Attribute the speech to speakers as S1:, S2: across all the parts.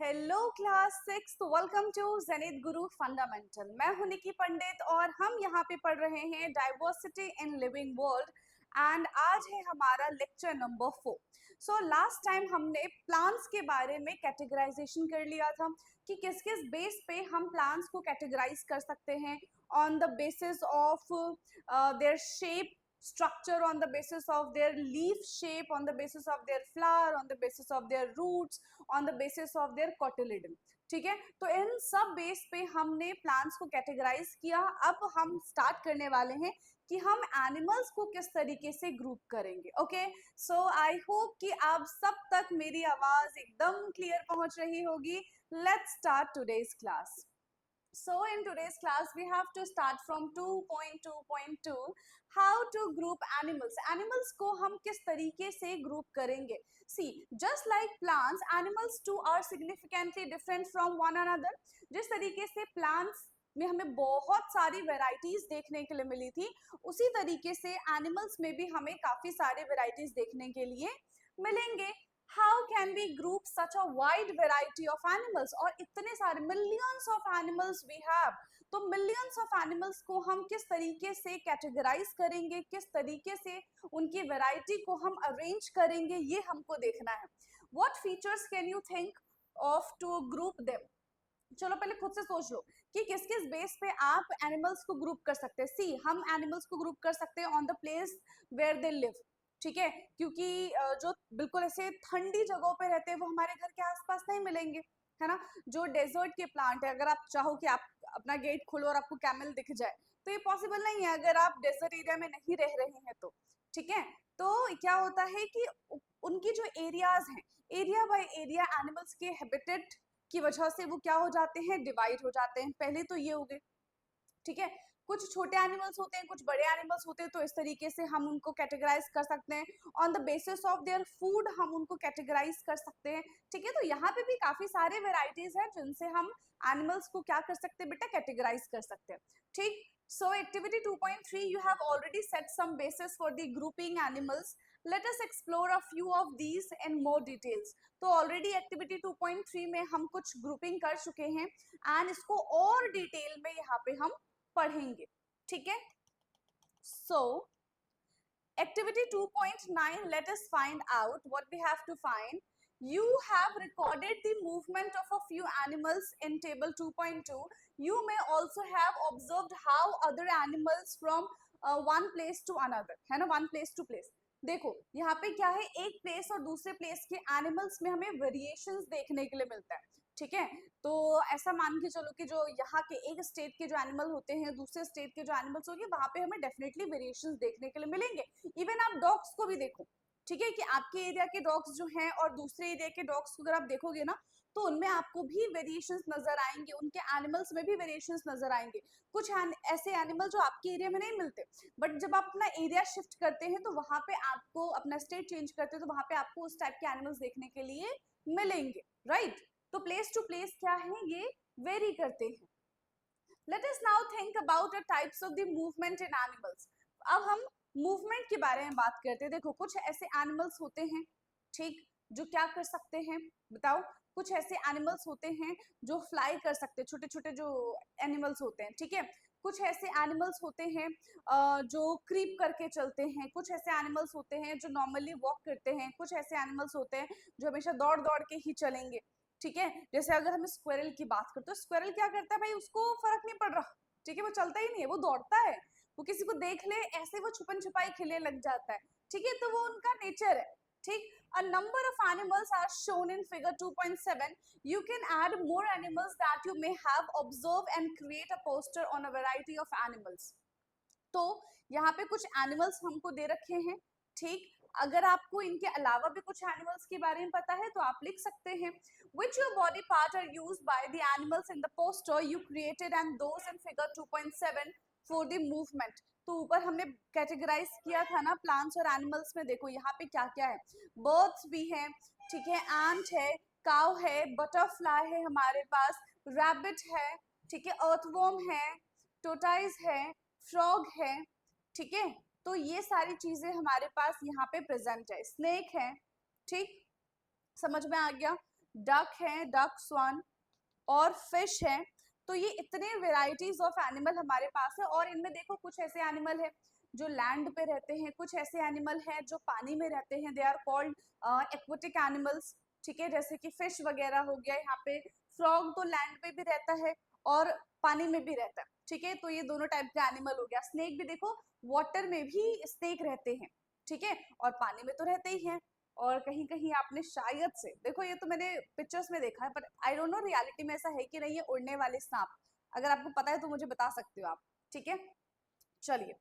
S1: Hello class 6, welcome to Zenith Guru fundamental. मैं हूं निकी पंडित और हम यहाँ पे पढ़ रहे हैं diversity in living world and आज है हमारा lecture number 4। So last time हमने प्लांट्स के बारे में कैटेगराइजेशन कर लिया था कि किस किस बेस पे हम प्लांट्स को कैटेगराइज कर सकते हैं on the basis of their shape, structure, on the basis of their leaf shape, on the basis of their flower, on the basis of their roots, on the basis of their cotyledon। ठीक है, तो इन सब base पे हमने plants को categorise किया। अब हम स्टार्ट करने वाले हैं कि हम एनिमल्स को किस तरीके से ग्रुप करेंगे। ओके, सो आई होप कि आप सब तक मेरी आवाज एकदम क्लियर पहुंच रही होगी। Let's start today's class. So in today's class we have to start from 2.2.2 how to group animals। animals को हम किस तरीके से group करेंगे। See, just like plants, animals too are significantly different from one another। जिस तरीके से plants में हमें बहुत सारी वेराइटीज देखने के लिए मिली थी, उसी तरीके से एनिमल्स में भी हमें काफी सारे वेराइटीज देखने के लिए मिलेंगे। How can we group such a wide variety of animals? और इतने सारे millions of animals we have, तो millions of animals को हम किस तरीके से कैटेगराइज करेंगे, किस तरीके से उनकी वैरायटी को हम अरेंज करेंगे, ये हमको देखना है। What features can you think of to group them? चलो पहले खुद से सोच लो कि किस किस बेस पे आप एनिमल्स को ग्रुप कर सकते हैं। सी, हम एनिमल्स को ग्रुप कर सकते हैं on the place where they live. ठीक है, क्योंकि जो बिल्कुल ऐसे ठंडी जगहों पे रहते हैं वो हमारे घर के आसपास नहीं मिलेंगे, है ना। जो डेजर्ट के प्लांट है, अगर आप चाहो कि आप अपना गेट खोलो और आपको कैमल दिख जाए, तो ये पॉसिबल नहीं है अगर आप डेजर्ट एरिया में नहीं रह रहे हैं तो। ठीक है, तो क्या होता है कि उनकी जो एरियाज हैं, एरिया बाय एरिया एनिमल्स के हैबिटेट की वजह से वो क्या हो जाते हैं, डिवाइड हो जाते हैं। पहले तो ये हो गए। ठीक है, कुछ छोटे एनिमल्स होते हैं, कुछ बड़े एनिमल्स होते हैं, तो इस तरीके से हम उनको कैटेगराइज कर सकते हैं। On the basis of their food हम उनको कैटेगराइज कर सकते हैं। ठीक है, तो यहाँ पे भी काफी सारे वेराइटीज हैं जिनसे हम एनिमल्स को क्या कर सकते हैं बेटा, कैटेगराइज कर सकते हैं। ठीक, so activity 2.3 you have already set some basis for the grouping animals। let us explore a few of these in more details। तो ऑलरेडी एक्टिविटी 2.3 में हम कुछ ग्रुपिंग कर चुके हैं एंड इसको और डिटेल में यहाँ पे हम पढ़ेंगे। ठीक है, सो activity 2.9 let us find out what we have to find। you have recorded the movement of a few animals in table 2.2। you may also have observed how other animals from one place to another, है ना, one place to place। देखो यहाँ पे क्या है, एक place और दूसरे प्लेस के एनिमल्स में हमें वेरिएशंस देखने के लिए मिलता है। ठीक है, तो ऐसा मान के चलो कि जो यहाँ के एक स्टेट के जो एनिमल होते हैं, दूसरे स्टेट के जो एनिमल्स होंगे, वहां पे हमें डेफिनेटली वेरिएशंस देखने के लिए मिलेंगे। इवन आप डॉग्स को भी देखो, ठीक है, कि आपके एरिया के डॉग्स जो हैं और दूसरे एरिया के डॉग्स को अगर आप देखोगे ना, तो उनमें आपको भी वेरिएशंस नजर आएंगे, उनके एनिमल्स में भी वेरिएशंस नजर आएंगे। कुछ ऐसे एनिमल जो आपके एरिया में नहीं मिलते, बट जब आप अपना एरिया शिफ्ट करते हैं तो वहां पे आपको, अपना स्टेट चेंज करते हैं तो वहां पे आपको उस टाइप के एनिमल्स देखने के लिए मिलेंगे। राइट, तो प्लेस टू प्लेस क्या है, ये वेरी करते हैं। Let us now think about the types of the movement in animals. अब हम मूवमेंट के बारे में बात करते हैं। देखो कुछ ऐसे एनिमल्स होते हैं, ठीक, जो क्या कर सकते हैं बताओ। कुछ ऐसे एनिमल्स होते हैं जो फ्लाई कर सकते हैं, छोटे छोटे जो एनिमल्स होते हैं। ठीक है, कुछ ऐसे एनिमल्स होते हैं जो क्रीप करके चलते हैं। कुछ ऐसे एनिमल्स होते हैं जो नॉर्मली वॉक करते हैं। कुछ ऐसे एनिमल्स होते हैं जो हमेशा दौड़ दौड़ के ही चलेंगे। ठीक है, जैसे अगर हम स्क्वेरल की बात करते हैं, स्क्वेरल क्या करता है भाई, उसको फर्क नहीं पड़ रहा। ठीक है, वो चलता ही नहीं है, वो दौड़ता है। वो किसी को देख ले ऐसे वो छुपन छुपाई खेलने लग जाता है। ठीक है, तो वो उनका नेचर है। ठीक, a number of animals are shown in figure 2.7। you can add more animals that you may have observed and create a poster on a variety of animals। तो यहाँ पे कुछ एनिमल्स हमको दे रखे हैं। ठीक, अगर आपको इनके अलावा भी कुछ एनिमल्स के बारे में पता है तो आप लिख सकते हैं। Which your body part are used by the animals in the poster you created and those in figure 2.7 for the movement। तो ऊपर हमने कैटेगराइज किया था ना प्लांट्स और एनिमल्स में। देखो यहाँ पे क्या क्या है, बर्ड्स भी हैं, ठीक है, एंट है, काउ है, बटरफ्लाई है हमारे पास, रैबिट है, ठीक है, अर्थवर्म है, टोटाइज है, फ्रॉग है। ठीक है, तो ये सारी चीजें हमारे पास यहाँ पे प्रेजेंट है। स्नेक है। ठीक, समझ में आ गया। डक है, डक, स्वान और फिश है। तो ये इतने वेराइटीज ऑफ एनिमल हमारे पास है। और इनमें देखो कुछ ऐसे एनिमल है जो लैंड पे रहते हैं, कुछ ऐसे एनिमल है जो पानी में रहते हैं, they are called aquatic animals. ठीक है, जैसे कि फिश वगैरह हो गया यहाँ पे। फ्रॉग तो लैंड पे भी रहता है और पानी में भी रहता है। ठीक है, तो ये दोनों टाइप का एनिमल हो गया। स्नेक भी देखो, वाटर में भी स्नेक रहते हैं। ठीक है, और पानी में तो रहते ही हैं। और कहीं कहीं आपने शायद से देखो, ये तो मैंने पिक्चर्स में देखा है, पर आई डोंट नो रियलिटी में ऐसा है कि नहीं, ये उड़ने वाले सांप। अगर आपको पता है तो मुझे बता सकते हो आप। ठीक है, चलिए,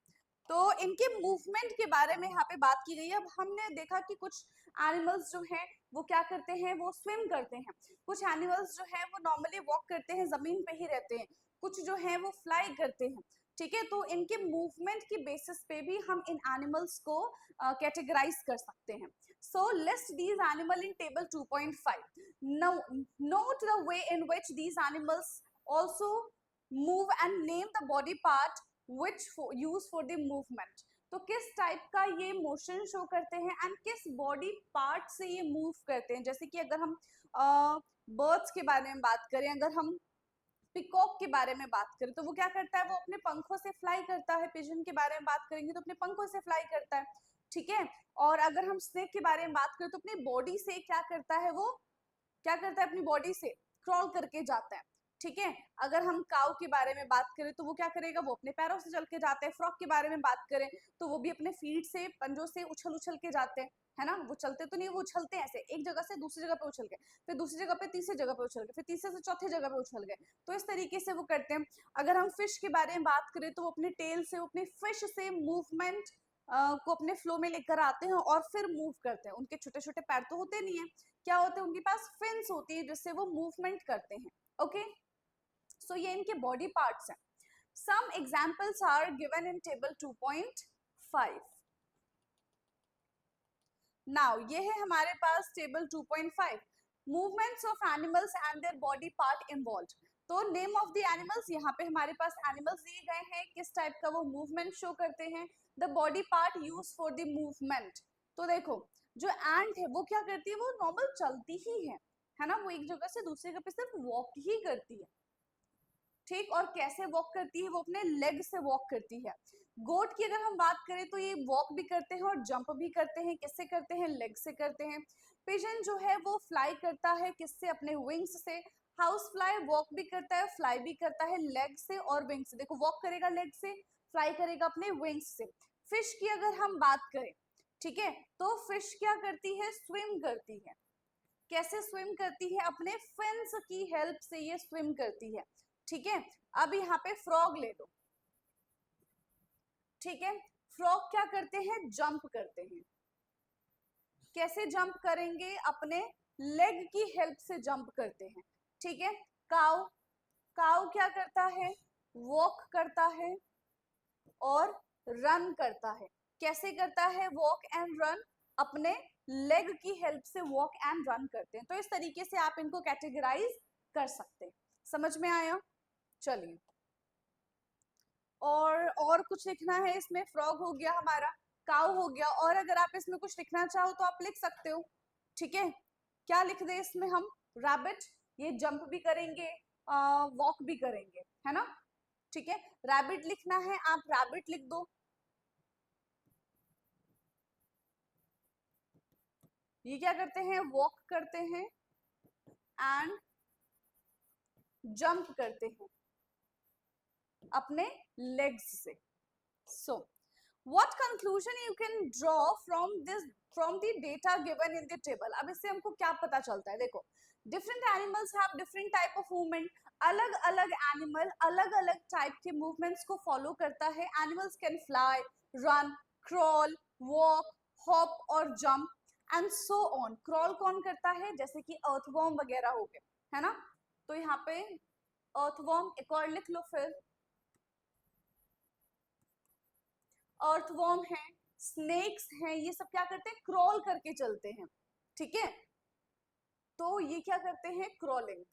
S1: तो इनके मूवमेंट के बारे में यहाँ पे बात की गई है। अब हमने देखा कि कुछ एनिमल्स जो हैं वो क्या करते हैं, वो स्विम करते हैं। कुछ एनिमल्स जो हैं वो नॉर्मली वॉक करते हैं, जमीन पे ही रहते हैं। कुछ जो हैं वो फ्लाई करते हैं। ठीक है, तो इनके मूवमेंट की बेसिस पे भी हम इन एनिमल्स को कैटेगराइज कर सकते हैं। So list these animal in table 2.5. Now note the way in which these animals also move and name the body part which use for the movement. तो किस टाइप का ये मोशन शो करते हैं एंड किस बॉडी पार्ट से ये move करते हैं। जैसे कि अगर हम बर्ड्स के बारे में बात करें, अगर हम पिकॉक के बारे में बात करें तो वो क्या करता है, वो अपने पंखों से फ्लाई करता है। पिजन के बारे में बात करेंगे तो अपने पंखों से फ्लाई करता है। ठीक है, और अगर हम स्नेक के बारे में बात करें तो अपनी बॉडी से क्या करता है, वो क्या करता है, अपनी बॉडी से क्रॉल करके जाता है। ठीक है, अगर हम काऊ के बारे में बात करें तो वो क्या करेगा, वो अपने पैरों से चल के जाते हैं। फ्रॉग के बारे में बात करें तो वो भी अपने फीट से, पंजों से उछल उछल के जाते हैं, है ना। वो चलते तो नहीं, वो उछलते हैं ऐसे, एक जगह से दूसरी जगह पे उछल गए, फिर दूसरी जगह पे तीसरी जगह पे उछल गए, फिर तीसरे से चौथी जगह पे उछल गए। तो इस तरीके से वो करते हैं। अगर हम फिश के बारे में बात करें तो वो अपने टेल से, वो अपने फिश से मूवमेंट को अपने फ्लो में लेकर आते हैं और फिर मूव करते हैं। उनके छोटे छोटे पैर तो होते नहीं है, क्या होते हैं, उनके पास फिन्स होती है जिससे वो मूवमेंट करते हैं। ओके, सो ये इनके बॉडी पार्ट्स हैं। Some examples are given in table 2.5. Now ये है हमारे पास table 2.5, movements of animals and their body part involved. तो नेम ऑफ द एनिमल्स, यहाँ पे हमारे पास एनिमल्स दिए गए हैं, किस टाइप का वो मूवमेंट शो करते हैं, the body part use for the movement. तो देखो, जो एंट है वो क्या करती है, वो नॉर्मल चलती ही है ना। वो एक जगह से दूसरी जगह पे सिर्फ वॉक ही करती है। ठीक, और कैसे वॉक करती है, वो अपने लेग से वॉक करती है। गोट की अगर हम बात करें तो ये वॉक भी करते हैं और जंप भी करते हैं। किससे करते हैं, लेग से करते हैं। पिजन जो है वो फ्लाई करता है, किससे, अपने विंग्स से। हाउस फ्लाई वॉक भी करता है, फ्लाई भी करता है लेग से और विंग्स से। देखो, वॉक करेगा लेग से, फ्लाई करेगा अपने विंग्स से। फिश की अगर हम बात करें, ठीक है, तो फिश क्या करती है, स्विम करती है। कैसे स्विम करती है, अपने फिन्स की हेल्प से ये स्विम करती है। ठीक है, अब यहाँ पे फ्रॉग ले लो। ठीक है, फ्रॉग क्या करते हैं, जंप करते हैं। कैसे जंप करेंगे, अपने लेग की हेल्प से जंप करते हैं। ठीक है, काऊ, काऊ क्या करता है, वॉक करता है और रन करता है। कैसे करता है, वॉक एंड रन, अपने लेग की हेल्प से वॉक एंड रन करते हैं। तो इस तरीके से आप इनको कैटेगराइज कर सकते हैं। समझ में आया, चलिए। और कुछ लिखना है इसमें, फ्रॉग हो गया हमारा, काऊ हो गया, और अगर आप इसमें कुछ लिखना चाहो तो आप लिख सकते हो। ठीक है, क्या लिख दे इसमें हम, रैबिट, ये जंप भी करेंगे, वॉक भी करेंगे, है ना। ठीक है, रैबिट लिखना है, आप रैबिट लिख दो। ये क्या करते हैं, वॉक करते हैं एंड जंप करते हैं अपने लेग्स से। सो what conclusion you can draw from the data given in the table। अब इससे हमको क्या पता चलता है, देखो, different animals have different type of movement। अलग अलग एनिमल अलग अलग टाइप के मूवमेंट्स को फॉलो करता है। Animals can fly, run, crawl, walk, hop और jump and so on. Crawl कौन करता है, जैसे कि अर्थवॉर्म वगैरह हो गए, है ना। तो यहाँ पे अर्थवॉर्म, एक और लिख लो फिर, अर्थवॉर्म है, स्नेक्स हैं, ये सब क्या करते हैं, क्रॉल करके चलते हैं। ठीक है, तो ये क्या करते हैं, क्रॉलिंग,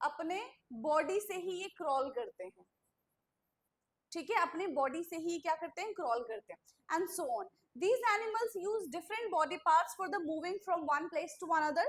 S1: अपने बॉडी से ही ये क्रॉल करते हैं। ठीक है, अपनी बॉडी से ही क्या करते हैं, क्रॉल करते हैं and so on. These animals use different body parts for the moving from one place to another.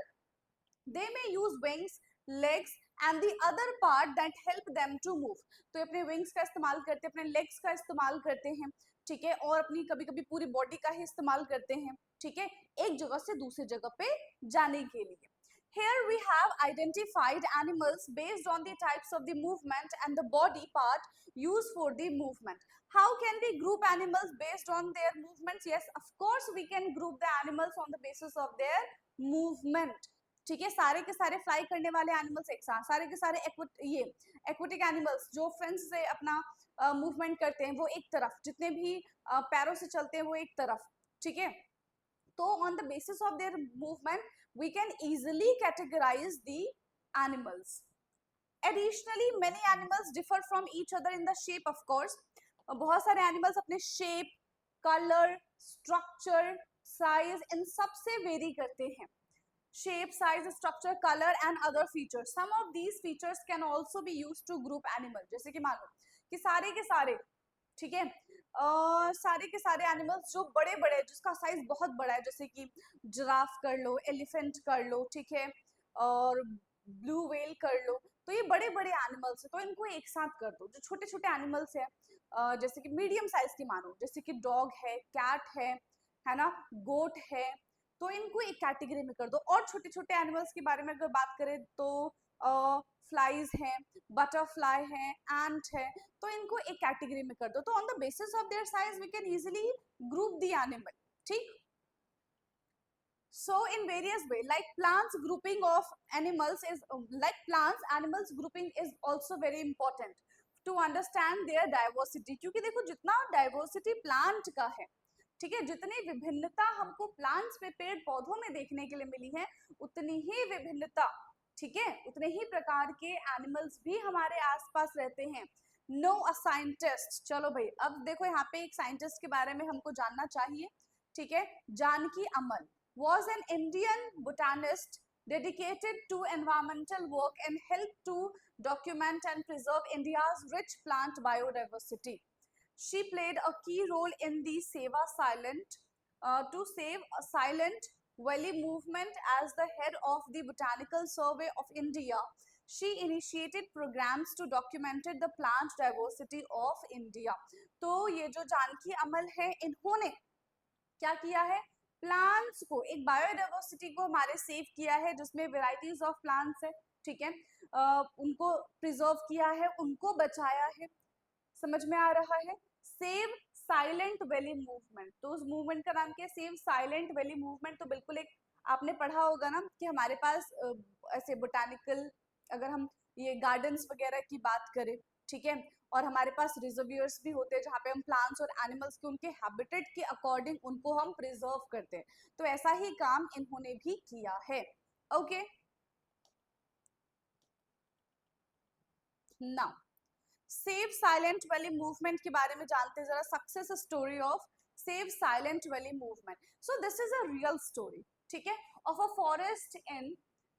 S1: They may use wings, legs and the other part that help them to move. तो अपने wings का इस्तेमाल करते हैं, अपने legs का इस्तेमाल करते हैं, ठीक है, और अपनी कभी कभी पूरी बॉडी का ही इस्तेमाल करते हैं, ठीक है, एक जगह से दूसरी जगह पे जाने के लिए. Here we have identified animals based on the types of the movement and the body part used for the movement. How can we group animals based on their movements? Yes, of course we can group the animals on the basis of their movement. ठीक है, सारे के सारे fly करने वाले animals एक साथ, सारे के सारे एक्वेटिक एनिमल्स जो फ्रेंड्स से अपना मूवमेंट करते हैं वो एक तरफ, जितने भी पैरों से चलते हैं वो एक तरफ, ठीक है. तो on the basis of there movement we can easily categorize the animals. Additionally, many animals differ from each other in the shape, of course. बहुत सारे animals अपने shape, color, structure, size इन सब से vary करते हैं. Shape, size, structure, color and other features. Some of these features can also be used to group animals. जैसे कि मान लो कि सारे के सारे, ठीक है, सारे के सारे एनिमल्स जो बड़े बड़े, जिसका साइज बहुत बड़ा है, जैसे कि जिराफ कर लो, एलिफेंट कर लो, ठीक है, और ब्लू व्हेल कर लो, तो ये बड़े बड़े एनिमल्स है, तो इनको एक साथ कर दो. जो छोटे छोटे एनिमल्स है, जैसे कि मीडियम साइज की मानो, जैसे कि डॉग है, कैट है ना, गोट है, तो इनको एक कैटेगरी में कर दो. और छोटे छोटे एनिमल्स के बारे में अगर बात करें तो फ्लाइज हैं, बटरफ्लाई है, एंट है, तो इनको एक कैटेगरी में कर दो. तो on the basis of their size we can easily group the animal, ठीक. So in various way, like plants grouping of animals is like plants animals grouping is also very important to understand their diversity. क्योंकि देखो जितना diversity plant का है, ठीक है, जितनी विभिन्नता हमको प्लांट्स में, पेड़ पौधों में देखने के लिए मिली है, उतनी ही विभिन्नता, ठीक है, उतने ही प्रकार के एनिमल्स भी हमारे आसपास रहते हैं. Know a scientist. चलो भाई, अब देखो यहाँ पे एक साइंटिस्ट के बारे में हमको जानना चाहिए, ठीक है. जानकी अमल was an Indian botanist dedicated to environmental work and helped to document and preserve India's rich plant biodiversity. She played a key role in the Seva Silent to save a silent valley movement as the head of the Botanical Survey of India. She initiated programs to document the plant diversity of India. तो ये जो जानकी अमल है, इन्होंने क्या किया है, plants को, एक बायोडाइवर्सिटी को हमारे सेव किया है, जिसमें वेराइटीज ऑफ प्लांट्स है, ठीक है, उनको प्रिजर्व किया है, उनको बचाया है. समझ में आ रहा है. सेव साइलेंट वैली मूवमेंट, तो उस मूवमेंट का नाम क्या है, सेव साइलेंट वैली मूवमेंट. तो बिल्कुल एक आपने पढ़ा होगा ना कि हमारे पास ऐसे बोटानिकल, अगर हम ये गार्डन्स वगैरह की बात करें, ठीक है, और हमारे पास रिजर्वियर्स भी होते हैं जहाँ पे हम प्लांट्स और एनिमल्स के उनके हैबिटेट के अकॉर्डिंग उनको हम प्रिजर्व करते हैं. तो ऐसा ही काम इन्होंने भी किया है. Okay, now Save Silent Valley movement के बारे में जानते हैं जरा. Success story of Save Silent Valley movement. So this is a real story, ठीक है, ऑफ अ फॉरेस्ट इन,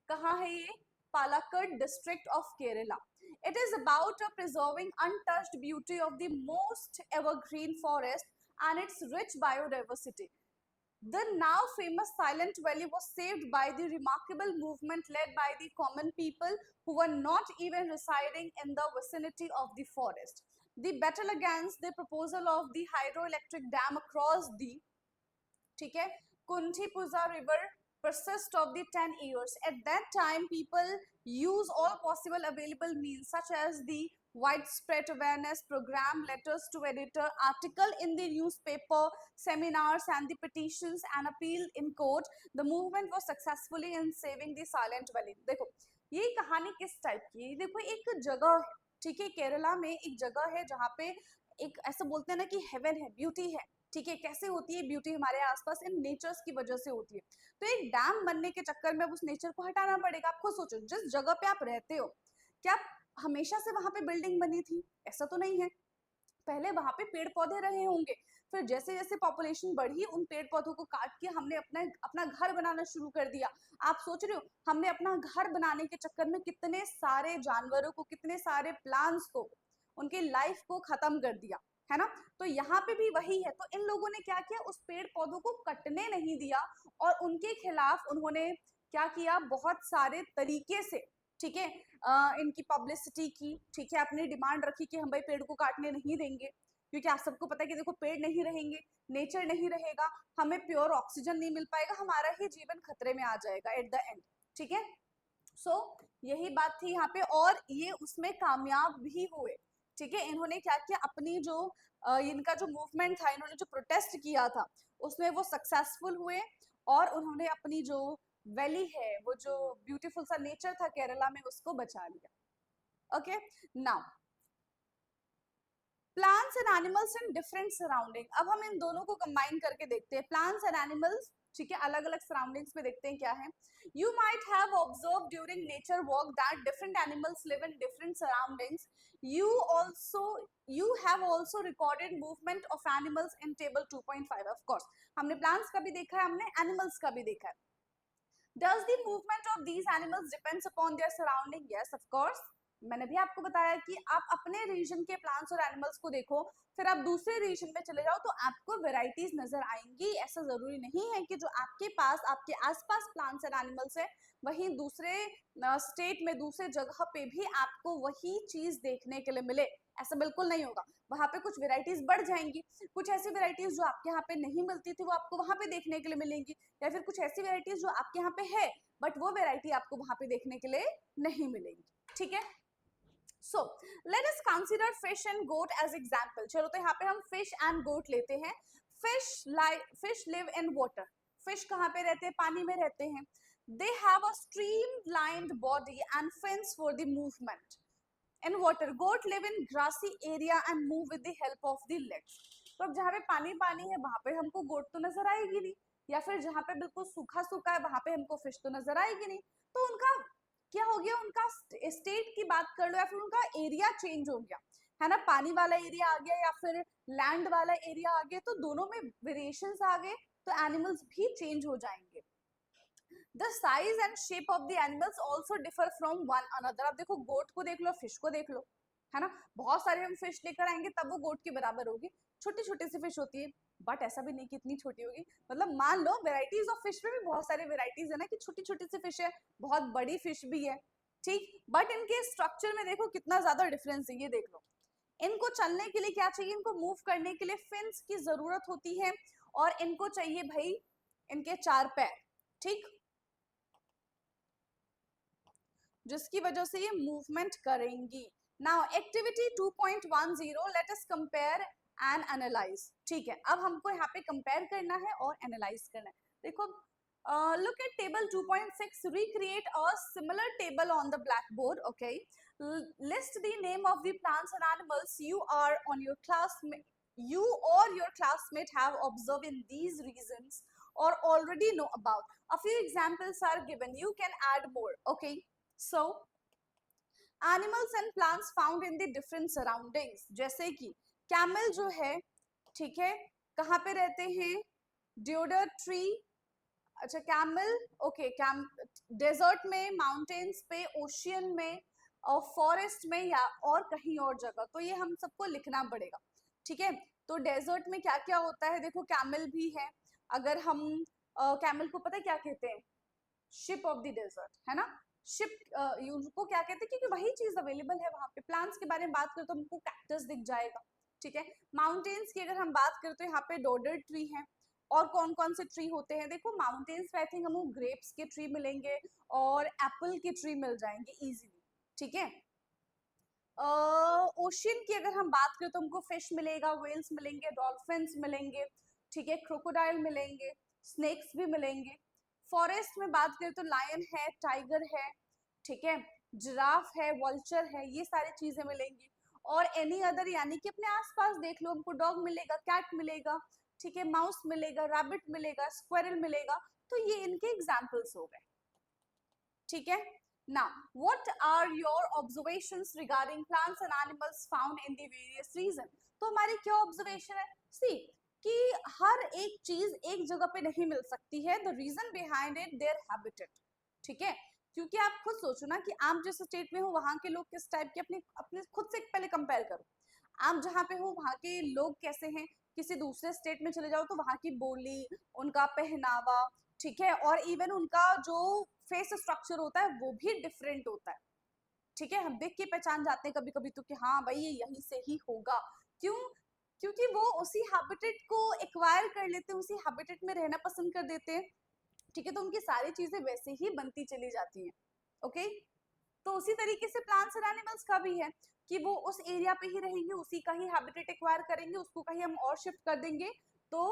S1: कहाँ है ये, Palakkad district of Kerala. It is about preserving untouched beauty of the most evergreen forest and its rich biodiversity. The now famous Silent Valley was saved by the remarkable movement led by the common people who were not even residing in the vicinity of the forest. The battle against the proposal of the hydroelectric dam across the, ठीक है, Kuntipuza river persist of the 10 years. At that time, people use all possible available means such as the widespread awareness program, letters to editor, article in the newspaper, seminars and the petitions and appeal in court. The movement was successfully in saving the Silent Valley. देखो ये कहानी किस type की है. देखो एक जगह है, ठीक है, केरला में एक जगह है जहाँ पे एक ऐसा बोलते हैं ना कि हेवन है, ब्यूटी है, ठीक है. कैसे होती है ब्यूटी हमारे आसपास, इन नेचर्स की वजह से होती है. तो एक डैम बनने के चक्कर में उस नेचर को हटाना पड़ेगा. आप खुद सोचो, जिस जगह पे आप रहते हो, क्या हमेशा से वहां पे बिल्डिंग बनी थी? ऐसा तो नहीं है. पहले वहां पे पेड़ पौधे रहे होंगे, फिर जैसे जैसे पॉपुलेशन बढ़ी, उन पेड़ पौधों को काट के हमने अपना अपना घर बनाना शुरू कर दिया. आप सोच रहे हो, हमने अपना घर बनाने के चक्कर में कितने सारे जानवरों को, कितने सारे प्लांट्स को, उनकी लाइफ को खत्म कर दिया, है ना। तो यहाँ पे भी वही है, तो इन लोगों ने क्या किया, उस पेड़ पौधों को कटने नहीं दिया और उनके खिलाफ उन्होंने क्या किया, बहुत सारे तरीके से, ठीक है, इनकी पब्लिसिटी की, ठीक है, अपनी डिमांड रखी कि हम भाई पेड़ को काटने नहीं देंगे, क्योंकि आप सबको पता है कि देखो पेड़ नहीं रहेंगे, नेचर नहीं रहेगा, हमें प्योर ऑक्सीजन नहीं मिल पाएगा, हमारा ही जीवन खतरे में आ जाएगा एट द एंड, ठीक है। सो यही बात थी यहाँ पे, और ये उसमें कामयाब भी हुए, ठीक है। इन्होंने क्या किया, अपनी जो इनका जो मूवमेंट था, इन्होंने जो प्रोटेस्ट किया था, उसमें वो सक्सेसफुल हुए और उन्होंने अपनी जो वैली है, वो जो ब्यूटीफुल सा नेचर था केरला में, उसको बचा लिया। Okay, now plants and animals in different surrounding. अब हम इन दोनों को कंबाइन करके देखते हैं, प्लांट्स एंड एनिमल्स, ठीक है, अलग अलग सराउंडिंग्स में देखते हैं क्या है। You might have observe during nature walk that different animals live in different surroundings. You have also recorded movement of animals in table 2.5। Of course हमने प्लांट्स का भी देखा है, हमने एनिमल्स का भी देखा है। Does the movement of these animals depends upon their surrounding? Yes, of course. मैंने भी आपको बताया कि आप अपने रीजन के प्लांट्स और एनिमल्स को देखो, फिर आप दूसरे रीजन में चले जाओ तो आपको वेराइटीज नजर आएंगी। ऐसा जरूरी नहीं है कि जो आपके पास, आपके आसपास प्लांट्स एंड एनिमल्स है, वहीं दूसरे स्टेट में, दूसरे जगह पे भी आपको वही चीज देखने के लिए मिले, ऐसा बिल्कुल नहीं होगा। वहां पे कुछ वेराइटीज बढ़ जाएंगी, कुछ ऐसी वेराइटीज जो आपके यहाँ पे नहीं मिलती थी वो आपको वहां पे देखने के लिए मिलेंगी, या फिर कुछ ऐसी वेराइटीज जो आपके यहाँ पे है बट वो वेराइटी आपको वहां पे देखने के लिए नहीं मिलेगी, ठीक है। So let us consider fish and goat as example. चलो तो यहाँ पे हम फिश एंड गोट लेते हैं। Fish live in water. Fish कहाँ पे रहते हैं, पानी में रहते हैं। They have a streamlined body and fins for the movement in water. Goat live in grassy area and move with the help of the legs. तो अब जहाँ पे पानी पानी है वहां पे हमको गोट तो नजर आएगी नहीं, या फिर जहाँ पे बिल्कुल सूखा सूखा है वहां पे हमको फिश तो नजर आएगी नहीं। तो उनका क्या हो गया, उनका स्टेट की बात कर लो या फिर उनका एरिया चेंज हो गया, है ना। पानी वाला एरिया आ गया या फिर लैंड वाला एरिया आ गया, तो दोनों में वेरिएशंस आ गए, तो एनिमल्स भी चेंज हो जाएंगे। The size and shape of the animals also differ from one another। अब देखो गोट को देख लो, फिश को देख लो, है ना। बहुत सारे हम फिश लेकर आएंगे तब वो गोट के बराबर होगी। छोटी छोटी सी फिश होती है, बट ऐसा भी नहीं कि इतनी छोटी होगी। मतलब मान लो वेराइटीज ऑफ फिश में भी बहुत सारे वेराइटीज है ना, कि छोटी छोटी सी फिश है, बहुत बड़ी फिश भी है, ठीक। बट इनके स्ट्रक्चर में देखो कितना ज्यादा डिफरेंस है, ये देख लो। इनको चलने के लिए क्या चाहिए, इनको मूव करने के लिए फिन्स की जरूरत होती है, और इनको चाहिए भाई इनके 4 पैर, ठीक, जिसकी वजह से ये मूवमेंट करेंगी। Now activity 2.10, let us compare and analyse. ठीक है, अब हमको यहाँ पे कंपेयर करना है और एनालाइज करना है। देखो look at table 2.6, recreate a similar table on the blackboard, okay। List the name of the plants and animals you or your classmate have observed in these regions or already know about। A few examples are given, you can add more, okay। So animals and plants found in the different surroundings, जैसे कि camel जो है, ठीक है, कहाँ पे रहते हैं, ड्योडर ट्री, अच्छा कैमल, ओके, डेजर्ट में, माउंटेन्स पे, ओशियन में, और फॉरेस्ट में, या और कहीं और जगह, तो ये हम सबको लिखना पड़ेगा, ठीक है। तो डेजर्ट में क्या क्या होता है, देखो कैमल भी है। अगर हम कैमल को पता है क्या कहते हैं, शिप ऑफ द डेजर्ट, है ना। शिप उसको क्या कहते हैं, क्योंकि वही चीज अवेलेबल है वहां पे। प्लांट्स के बारे में बात करें तो हमको कैक्टस दिख जाएगा, ठीक है। माउंटेन्स की अगर हम बात करें तो यहाँ पे डोडर ट्री है। और कौन कौन से ट्री होते हैं, देखो माउंटेन्स पे आई थिंक हमको ग्रेप्स के ट्री मिलेंगे और एप्पल के ट्री मिल जाएंगे इजीली, ठीक है। ओशियन की अगर हम बात करें तो हमको फिश मिलेगा, व्हेल्स मिलेंगे, डॉल्फिन्स मिलेंगे, ठीक है, क्रोकोडाइल मिलेंगे, स्नेक्स भी मिलेंगे। फॉरेस्ट में बात करें तो लायन है, टाइगर है, ठीक है, जिराफ है, वल्चर है, ये सारी चीजें मिलेंगी। और एनी अदर यानी कि अपने आसपास देख लो, हमको डॉग मिलेगा, कैट मिलेगा, ठीक है, माउस मिलेगा, रैबिट मिलेगा, स्क्वायरल मिलेगा। तो ये इनके एग्जाम्पल्स हो गए, ठीक है। Now, what are your observations regarding plants and animals found in the various region? तो हमारी क्या ऑब्जर्वेशन है, सी कि हर एक चीज एक जगह पे नहीं मिल सकती है। The reason behind it their habitat, ठीक है। क्योंकि आप खुद सोचो ना कि आप जिस स्टेट में हो वहां के लोग किस टाइप के, अपने अपने खुद से पहले कंपेयर करो। आप जहाँ पे हो वहाँ के लोग कैसे हैं, किसी दूसरे स्टेट में चले जाओ तो वहाँ की बोली, उनका पहनावा, ठीक है, और इवन उनका जो फेस स्ट्रक्चर होता है वो भी डिफरेंट होता है, ठीक है। हम देख के पहचान जाते हैं कभी कभी तो कि हाँ भाई ये यहीं से ही होगा। क्यों? क्योंकि वो उसी हैबिटेट को एक्वायर कर लेते हैं, उसी हैबिटेट में रहना पसंद कर देते हैं, ठीक है। तो उनकी सारी चीजें वैसे ही बनती चली जाती हैं, ओके। तो उसी तरीके से प्लांट्स एंड एनिमल्स का भी है कि वो उस एरिया पे ही रहेंगे, उसी का ही हैबिटेट एक्वायर करेंगे, उसको कहीं हम और शिफ्ट कर देंगे तो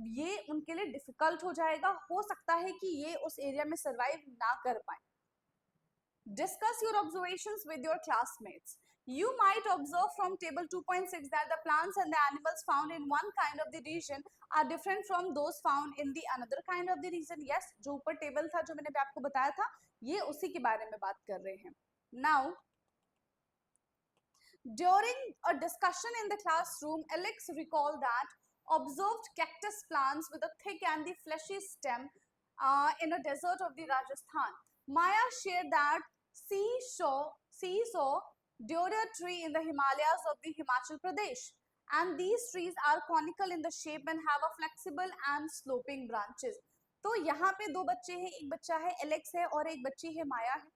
S1: ये उनके लिए डिफिकल्ट हो जाएगा, हो सकता है कि ये उस एरिया में सरवाइव ना कर पाए। Discuss your observations with your classmates. You might observe from table 2.6 that the plants and the animals found in one kind of the region are different from those found in the another kind of the region. Yes, जो ऊपर table था जो मैंने आपको बताया था ये उसी के बारे में बात कर रहे हैं. Now, during a discussion in the classroom, Alex recalled that observed cactus plants with a thick and the fleshy stem in a desert of the Rajasthan. Maya shared that she saw deodar tree in the Himalayas of the Himachal Pradesh. And these trees are conical in the shape and have a flexible and sloping branches. तो यहाँ पे दो बच्चे हैं, एक बच्चा है Alex है और एक बच्ची है माया है,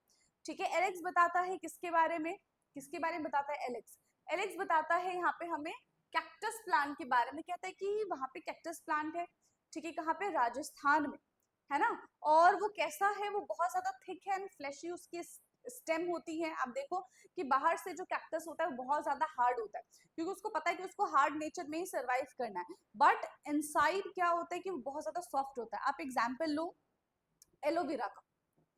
S1: ठीक है। एलेक्स बताता है किसके बारे में, किसके बारे में बताता है एलेक्स? एलेक्स बताता है यहाँ पे हमें कैक्टस प्लांट के बारे में, कहता है कि वहां पे कैक्टस प्लांट है, ठीक है, कहाँ पे? राजस्थान में, है ना। और वो कैसा है? वो बहुत ज्यादा थिक है एंड फ्लैशी उसकी स्टेम होती है। आप देखो कि बाहर से जो कैक्टस होता है वो बहुत ज्यादा हार्ड होता है क्योंकि उसको पता है कि उसको हार्ड नेचर में ही सर्वाइव करना है, बट इनसाइड क्या होता है कि वो बहुत ज्यादा सॉफ्ट होता है। आप एग्जाम्पल लो एलोवेरा का,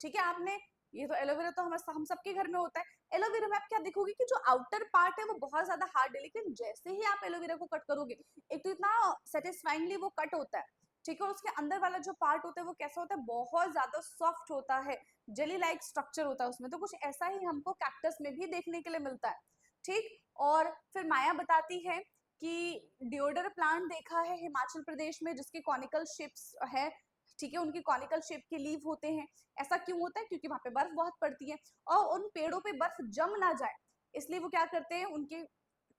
S1: ठीक है। आपने ये तो एलोवेरा तो हम सबके घर में होता है। एलोवेरा में आप क्या देखोगे कि जो आउटर पार्ट है वो बहुत ज्यादा हार्ड है, लेकिन जैसे ही आप एलोवेरा को कट करोगे एक तो इतना सेटिस्फाइंगली वो कट होता है, ठीक है, और उसके अंदर वाला जो पार्ट होता है वो कैसा होता है? बहुत ज्यादा सॉफ्ट होता है, जेली लाइक स्ट्रक्चर होता है उसमें। तो कुछ ऐसा ही हमको कैक्टस में भी देखने के लिए मिलता है, ठीक। और फिर माया बताती है कि डिओडर प्लांट देखा है हिमाचल प्रदेश में जिसके कॉनिकल शेप्स है, ठीक है, उनकी कॉनिकल शेप के लीव होते हैं। ऐसा क्यों होता है? क्योंकि वहां पे बर्फ बहुत पड़ती है और उन पेड़ों पे बर्फ जम ना जाए इसलिए वो क्या करते हैं, उनके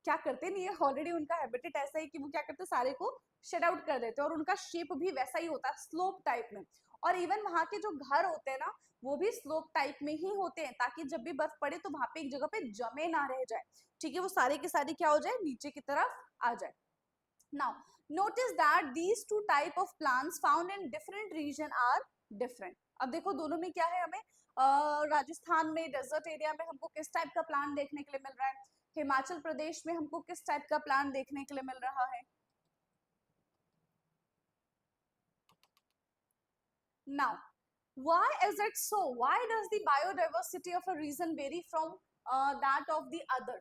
S1: क्या करते नहीं है, ऑलरेडी उनका हैबिटेट ऐसा है कि वो क्या करते हैं, सारे को शेड आउट कर देते हैं और उनका शेप भी वैसा ही होता है, स्लोप टाइप में। और इवन वहां के जो घर होते हैं ना वो भी स्लोप टाइप में ही होते हैं ताकि जब भी बर्फ पड़े तो वहां पे एक जगह पे जमे ना रह जाए, ठीक है, वो सारे के सारे क्या हो जाए, नीचे की तरफ आ जाए। Now, notice that these two type of plants found in different region are different. अब देखो दोनों में क्या है, हमें राजस्थान में डेजर्ट एरिया में हमको किस टाइप का प्लांट देखने के लिए मिल रहा है, हिमाचल प्रदेश में हमको किस टाइप का प्लांट देखने के लिए मिल रहा है। Now, why is it so? Why does the biodiversity of a region vary from that of the other?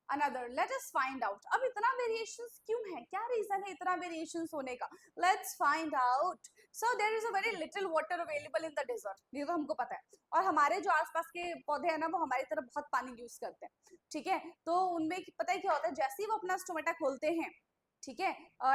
S1: Another, let us find out. अब इतना वेरिएशंस क्यों है, क्या रीजन है इतना वेरिएशंस होने का? Let's find out. So there is a very little water available in the desert. ये तो हमको पता है। और हमारे जो आसपास के पौधे हैं ना वो हमारी तरफ बहुत पानी यूज करते हैं, ठीक है। तो उनमें पता है क्या होता है, जैसे ही वो अपना स्टोमेटा खोलते हैं, ठीक है,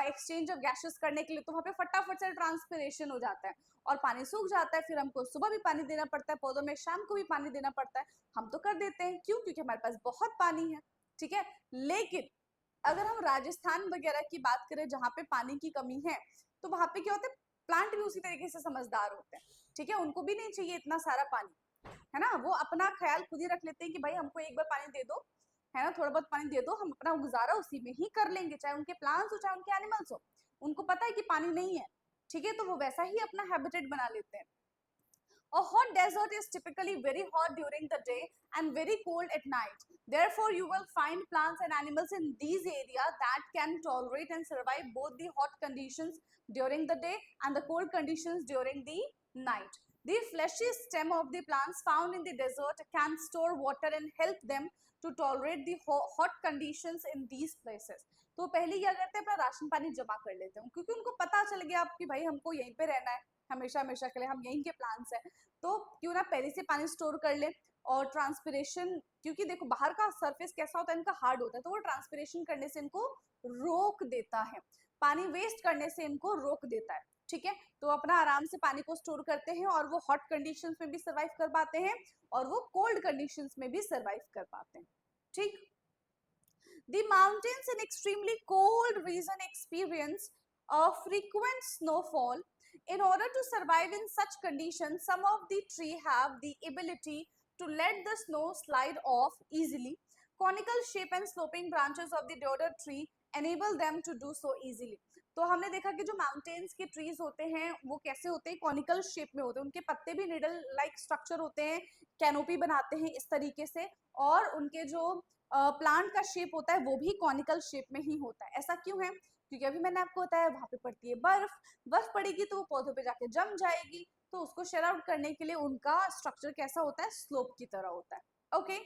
S1: एक्सचेंज ऑफ गैसेस करने के लिए, तो वहाँ पे फटाफट से ट्रांसपिरेशन हो जाता है और पानी सूख जाता है। फिर हमको सुबह भी पानी देना पड़ता है पौधों में, शाम को भी पानी देना पड़ता है। हम तो कर देते हैं, क्यों? क्योंकि हमारे पास बहुत पानी है, ठीक है। लेकिन अगर हम राजस्थान वगैरह की बात करें जहाँ पे पानी की कमी है तो वहां पे क्या होता है, प्लांट भी उसी तरीके से समझदार होते हैं, ठीक है, उनको भी नहीं चाहिए इतना सारा पानी, है ना। वो अपना ख्याल खुद ही रख लेते हैं कि भाई हमको एक बार पानी दे दो, है ना, थोड़ा बहुत पानी दे दो, हम अपना गुजारा उसी में ही कर लेंगे, चाहे उनके प्लांट्स हो चाहे उनके एनिमल्स हो। उनको पता है कि पानी नहीं है, ठीक है, तो वो वैसा ही अपना हैबिटेट बना लेते हैं। A hot desert is typically very hot during the day and very cold at night. Therefore, you will find plants and animals in these areas that can tolerate and survive both the hot conditions during the day and the cold conditions during the night. The fleshy stem of the plants found in the desert can store water and help them to tolerate the hot conditions in these places. तो पहले क्या करते हैं, अपना ration पानी जमा कर लेते हैं क्योंकि उनको पता चल गया कि भाई हमको यहीं पे रहना है हमेशा हमेशा के लिए, हम यहीं के प्लान्स हैं, तो क्यों ना पहले से पानी स्टोर कर ले। और ट्रांसपिरेशन, क्योंकि देखो बाहर का सरफेस कैसा होता है, इनका हार्ड होता है, तो वो ट्रांसपिरेशन करने से इनको रोक देता है, पानी वेस्ट करने से इनको रोक देता है, ठीक है। तो अपना आराम से पानी को स्टोर करते हैं और वो हॉट कंडीशंस में भी सर्वाइव कर पाते हैं और वो कोल्ड कंडीशंस में भी सर्वाइव कर पाते हैं, ठीक। The mountains in extremely cold region experience a frequent snowfall. In order to survive in such conditions, some of the tree have the ability to let the snow slide off easily. Conical shape and sloping branches of the deodar tree enable them to do so easily. तो हमने देखा कि जो mountains के trees होते हैं वो कैसे होते हैं, कॉनिकल शेप में होते हैं, उनके पत्ते भी निडल लाइक स्ट्रक्चर होते हैं, कैनोपी बनाते हैं इस तरीके से, और उनके जो प्लांट का शेप होता है वो भी कॉनिकल शेप में ही होता है। ऐसा क्यों है? क्योंकि अभी मैंने आपको बताया वहां पे पड़ती है बर्फ, बर्फ पड़ेगी तो वो पौधों पे जाके जम जाएगी, तो उसको शेड आउट करने के लिए उनका स्ट्रक्चर कैसा होता है, स्लोप की तरह होता है। Okay,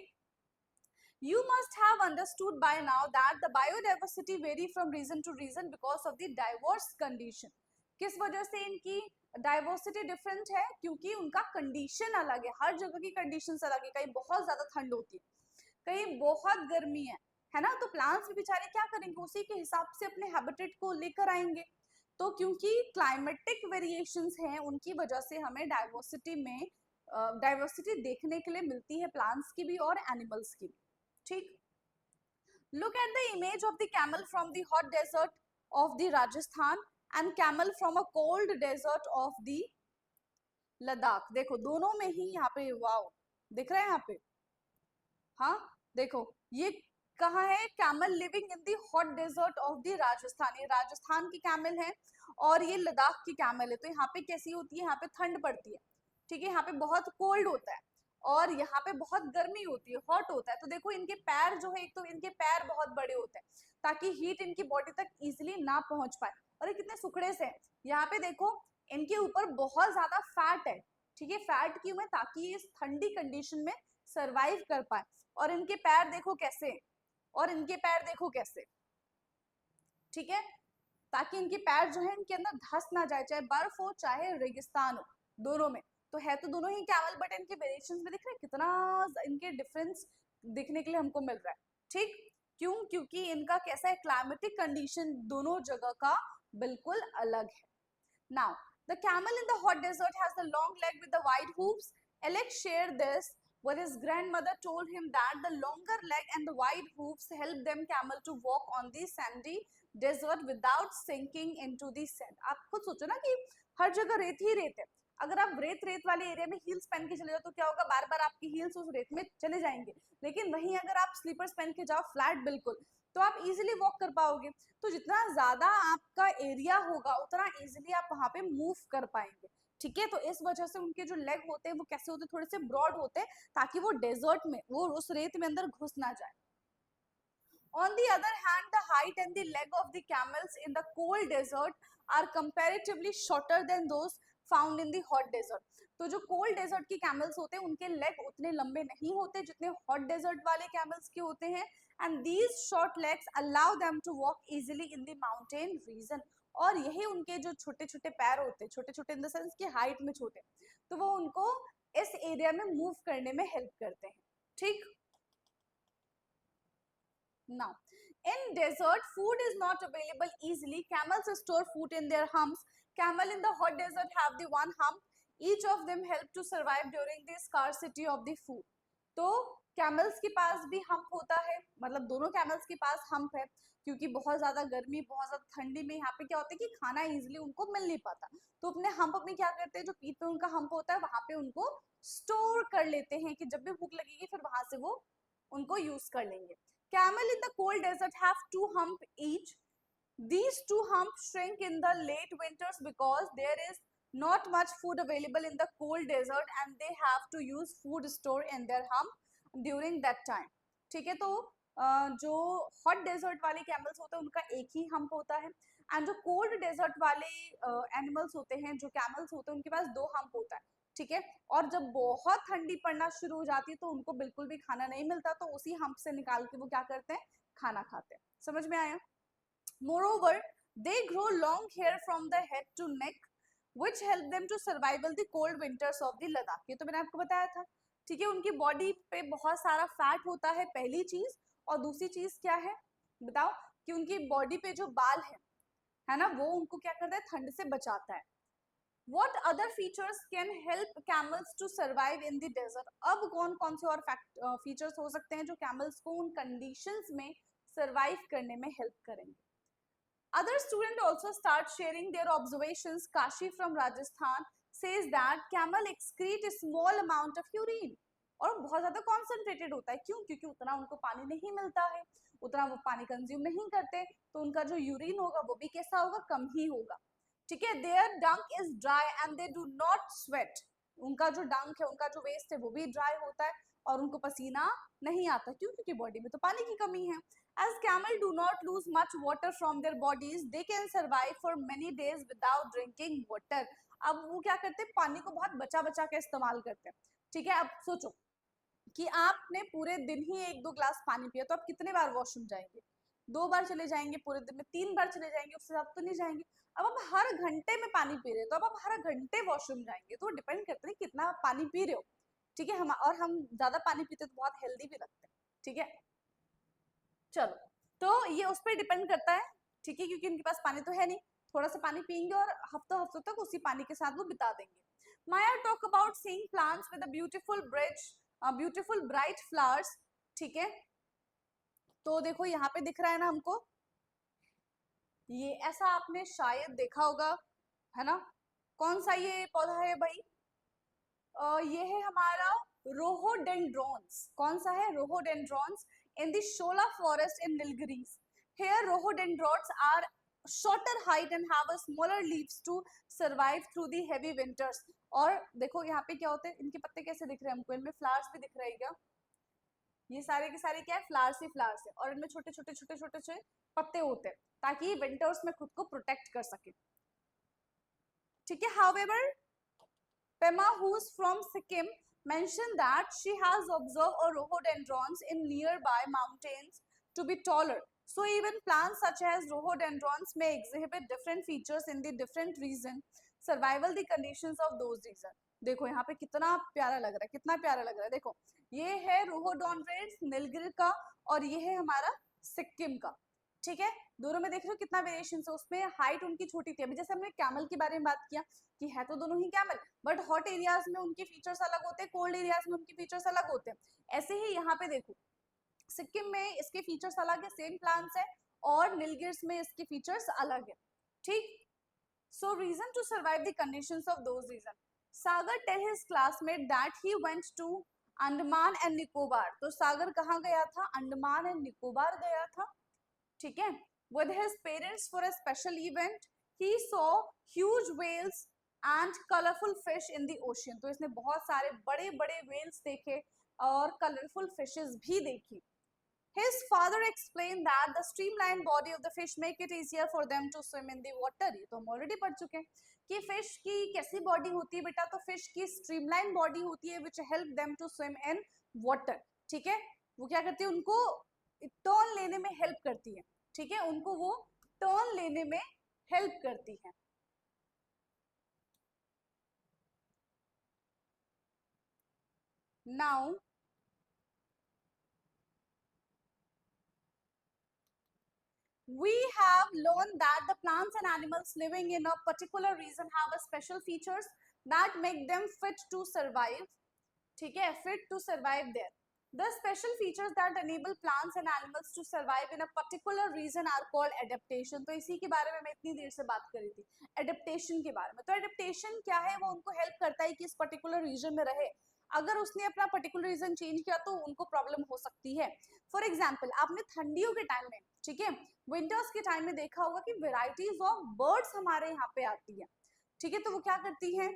S1: you must have understood by now that the biodiversity vary from region to region because of the diverse condition. किस वजह से इनकी डाइवर्सिटी डिफरेंट है? क्योंकि उनका कंडीशन अलग है, हर जगह की कंडीशंस अलग है, कहीं बहुत ज्यादा ठंड होती है, कहीं बहुत गर्मी है ना, तो प्लांट्स भी बेचारे क्या करेंगे, उसी के हिसाब से अपने हैबिटेट को लेकर आएंगे। तो क्योंकि क्लाइमेटिक वेरिएशंस हैं, उनकी वजह से हमें डाइवर्सिटी में डाइवर्सिटी देखने के लिए मिलती है, प्लांट्स की भी और एनिमल्स की भी। ठीक, look at the image of the camel from the hot desert of the Rajasthan and camel from a cold desert of the Ladakh. देखो दोनों में ही यहाँ पे वाओ दिख रहा है यहाँ पे, हाँ देखो ये कहाँ है, camel living in the hot desert of the Rajasthan, ये राजस्थान की कैमल है और ये लद्दाख की कैमल है। तो यहाँ पे कैसी होती है, यहाँ पे ठंड पड़ती है, ठीक है, यहाँ पे बहुत कोल्ड होता है और यहाँ पे बहुत गर्मी होती है, हॉट होता है। तो देखो इनके पैर जो है, एक तो इनके पैर बहुत बड़े होते हैं ताकि हीट इनकी बॉडी तक इजिली ना पहुंच पाए, और ये कितने सुखड़े से हैं। यहाँ पे देखो इनके ऊपर बहुत ज्यादा फैट है, ठीक है, फैट क्यों है, ताकि इस ठंडी कंडीशन में सरवाइव कर पाए। और इनके पैर देखो कैसे, और इनके पैर देखो कैसे, ठीक है, ताकि इनके पैर जो है इनके अंदर धंस ना जाए, चाहे बर्फ हो चाहे रेगिस्तान हो, दोनों में। तो है तो दोनों ही कैमल, बट इनके वेरिएशंस में दिख रहे हैं कितना इनके डिफरेंस दिखने के लिए हमको मिल रहा है। ठीक, क्यों? क्योंकि इनका कैसा है, क्लाइमेटिक कंडीशन दोनों जगह का बिल्कुल अलग है। Now the camel in the hot desert has the long leg with the wide hooves. Alex shared this with his grandmother, told him that the longer leg and the wide hooves help them camel to walk on the sandy desert without sinking into the sand. आप खुद सोचो ना कि हर जगह रेत ही रेत है, अगर आप रेत रेत वाले एरिया में हील्स पहन के चले जाओ तो क्या होगा, बार बार आपकी हील्स उस रेत में चले जाएंगे। लेकिन वहीं अगर आप स्लीपर्स पहन के जाओ फ्लैट बिल्कुल, तो आप इजीली वॉक कर पाओगे। तो जितना ज्यादा आपका एरिया होगा उतना इजीली आप वहां पे मूव कर पाएंगे, ठीक है। तो इस वजह से उनके जो लेग होते हैं वो कैसे होते हैं, थोड़े से ब्रॉड होते हैं, ताकि वो डेजर्ट में, वो उस रेत में अंदर घुस ना जाए। On the other hand, the height and the leg of the camels in the cold desert are comparatively shorter than those found in the hot desert. तो जो कोल्ड डेजर्ट की कैमल्स होते हैं उनके लेग उतने लंबे नहीं होते जितने हॉट डेजर्ट वाले कैमल्स के होते हैं, and these short legs allow them to walk easily in the mountain region. और यही उनके जो छोटे छोटे पैर होते हैं, छोटे छोटे इन द सेंस की हाइट में छोटे, तो वो उनको इस एरिया में मूव करने में हेल्प करते हैं। ठीक, now in desert food is not available easily. Camels store food in their humps. Camel in the hot desert have the one hump. Each of them help to survive during the scarcity of the food. तो camels के पास भी hump होता है, मतलब दोनों camels के पास hump है, क्योंकि बहुत ज्यादा गर्मी, बहुत ज्यादा ठंडी में यहाँ पे क्या होता है कि खाना इजीली उनको मिल नहीं पाता, तो अपने हम्प में क्या करते हैं, जो पीठ पे उनका हम्प होता है वहां पे उनको स्टोर कर लेते हैं कि जब भी भूख लगेगी फिर वहां से वो उनको यूज कर लेंगे। Camel in the cold desert have two humps each. These two humps shrink in the late winters because there is not much food available in the cold desert and they have to use food store in their hump during that time. ठीक है, तो जो hot desert वाले camels होते हैं उनका एक ही hump होता है, एंड जो कोल्ड डेजर्ट वाले एनिमल्स होते हैं, जो कैमल्स होते हैं, उनके पास दो हम्प होता है, ठीक है। और जब बहुत ठंडी पड़ना शुरू हो जाती है तो उनको बिल्कुल भी खाना नहीं मिलता, तो उसी हम्प से निकाल के वो क्या करते हैं, खाना खाते हैं। समझ में आया? Moreover, they grow long hair from the head to neck, which help them to survive the cold winters of the Ladakh. ये तो मैंने आपको बताया था, ठीक है। उनकी बॉडी पे बहुत सारा फैट होता है, पहली चीज, और दूसरी चीज क्या है बताओ, कि उनकी बॉडी पे जो बाल है ना, वो उनको क्या करता है, ठंड से बचाता है। What other features can help camels to survive in the desert? अब कौन कौन से और फीचर्स हो सकते हैं जो कैमल्स को उन कंडीशंस में सर्वाइव करने में हेल्प करेंगे. Other students also start sharing their observations. Kashi from Rajasthan says that camel excrete a small amount of urine. और बहुत ज्यादा कॉन्सेंट्रेटेड होता है. क्यों? क्योंकि उतना उनको पानी नहीं मिलता है, उतना वो पानी कंज्यूम नहीं करते, तो उनका जो यूरिन होगा वो भी कैसा होगा, कम ही होगा. ठीक है. देयर डंक is dry and they do not sweat. उनका जो डंक है, उनका जो वेस्ट है वो भी ड्राई होता है और उनको पसीना नहीं आता. क्यों? क्योंकि बॉडी में तो पानी की कमी है. As camel do not lose much water from their bodies, they can survive for many days without drinking water. अब वो क्या करते हैं, पानी को बहुत बचा बचा के इस्तेमाल करते हैं. ठीक है. अब सोचो कि आपने पूरे दिन ही 1-2 ग्लास पानी पिया, तो आप कितने बार वॉशरूम जाएंगे? 2 बार चले जाएंगे पूरे दिन में, 3 बार चले जाएंगे, उससे ज्यादा तो नहीं जाएंगे. अब आप हर घंटे में पानी पी रहे हो, तो अब आप हर घंटे वॉशरूम जाएंगे, तो डिपेंड करता है कितना आप पानी पी रहे हो. ठीक है. हम ज्यादा पानी पीते तो बहुत हेल्दी भी लगते हैं. ठीक है. चलो, तो ये उस पर डिपेंड करता है. ठीक है. क्योंकि इनके पास पानी तो है नहीं, थोड़ा सा पानी पियेंगे और हफ्तों हफ्तों तक उसी पानी के साथ वो बिता देंगे. Maya talk about seeing plants with a beautiful bright flowers. ठीक है. तो देखो यहाँ पे दिख रहा है ना हमको, ये ऐसा आपने शायद देखा होगा, है ना. कौन सा ये पौधा है भाई? ये है हमारा रोहोडेंड्रॉन्स. कौन सा है? रोहोडेंड्रॉन्स in the Shola forest in Nilgiris. Here rhododendrons are shorter height and have a smaller leaves to survive through the heavy winters. और देखो यहाँ पे क्या होते हैं, इनके पत्ते कैसे दिख रहे हैं हमको, इनमें फ्लावर्स भी दिख रहे हैं क्या? ये सारे के सारे क्या है, फ्लावर्स ही फ्लावर्स है, और इनमें छोटे छोटे छोटे छोटे छोटे पत्ते होते हैं ताकि विंटर्स में खुद को प्रोटेक्ट कर सके. ठीक है. However, Pema, who's from Sikkim, mentioned that she has observed rhododendrons in nearby mountains to be taller. So even plants such as rhododendrons may exhibit different features in the different region. Survival the conditions of those regions. देखो यहाँ पे कितना प्यारा लग रहा है, कितना प्यारा लग रहा है. देखो ये है रोहोडेंड्रॉन्स नीलगिरी का और ये है हमारा सिक्किम का. ठीक है. दोनों में देख रहे हो कितना वेरिएशन है. उसमें हाइट उनकी छोटी थी. अभी जैसे हमने कैमल के बारे में बात किया कि है तो दोनों ही कैमल, बट हॉट एरियाज में उनके फीचर्स अलग होते हैं, कोल्ड एरियाज में उनके फीचर्स अलग होते हैं. ऐसे ही यहाँ पे देखो सिक्किम में इसके फीचर्स अलग है, सेम प्लांट्स है, और नीलगिरिस में इसके फीचर्स अलग है. ठीक. So region to survive the conditions of those region. Sagar tell his classmate that he went to Andaman and Nicobar. तो सागर कहाँ गया था? अंडमान एंड निकोबार गया था. ठीक है. With his parents for a special event, he saw huge whales and colorful fish in the ocean. तो इसने बहुत सारे बड़े बड़े whales देखे और colorful fishes भी देखी. His father explained that the streamlined body of the fish make it easier for them to swim in the water. ये तो हम ऑलरेडी पढ़ चुके हैं कि fish की कैसी बॉडी होती है बेटा, तो fish की streamlined बॉडी होती है which help them to swim in water. ठीक है. वो क्या करती है, उनको टर्न लेने में हेल्प करती है. ठीक है. उनको वो टर्न लेने में हेल्प करती है. Now we have learned that the plants and animals living in a particular region have a special features that make them fit to survive. ठीक है. fit to survive there. The special features that enable plants and animals to survive in a particular region are called adaptation. तो इसी के बारे में मैं इतनी देर से बात कर रही थी, adaptation के बारे में. तो adaptation क्या है? वो उनको हेल्प करता है कि इस पर्टिकुलर रीजन में रहे. अगर उसने अपना पर्टिकुलर रीजन चेंज किया तो उनको प्रॉब्लम हो सकती है. फॉर एग्जाम्पल आपने ठंडियों के टाइम में, ठीक है, विंटर्स के टाइम में देखा होगा कि वेराइटीज ऑफ बर्ड्स हमारे यहाँ पे आती है. ठीक है. तो वो क्या करती हैं,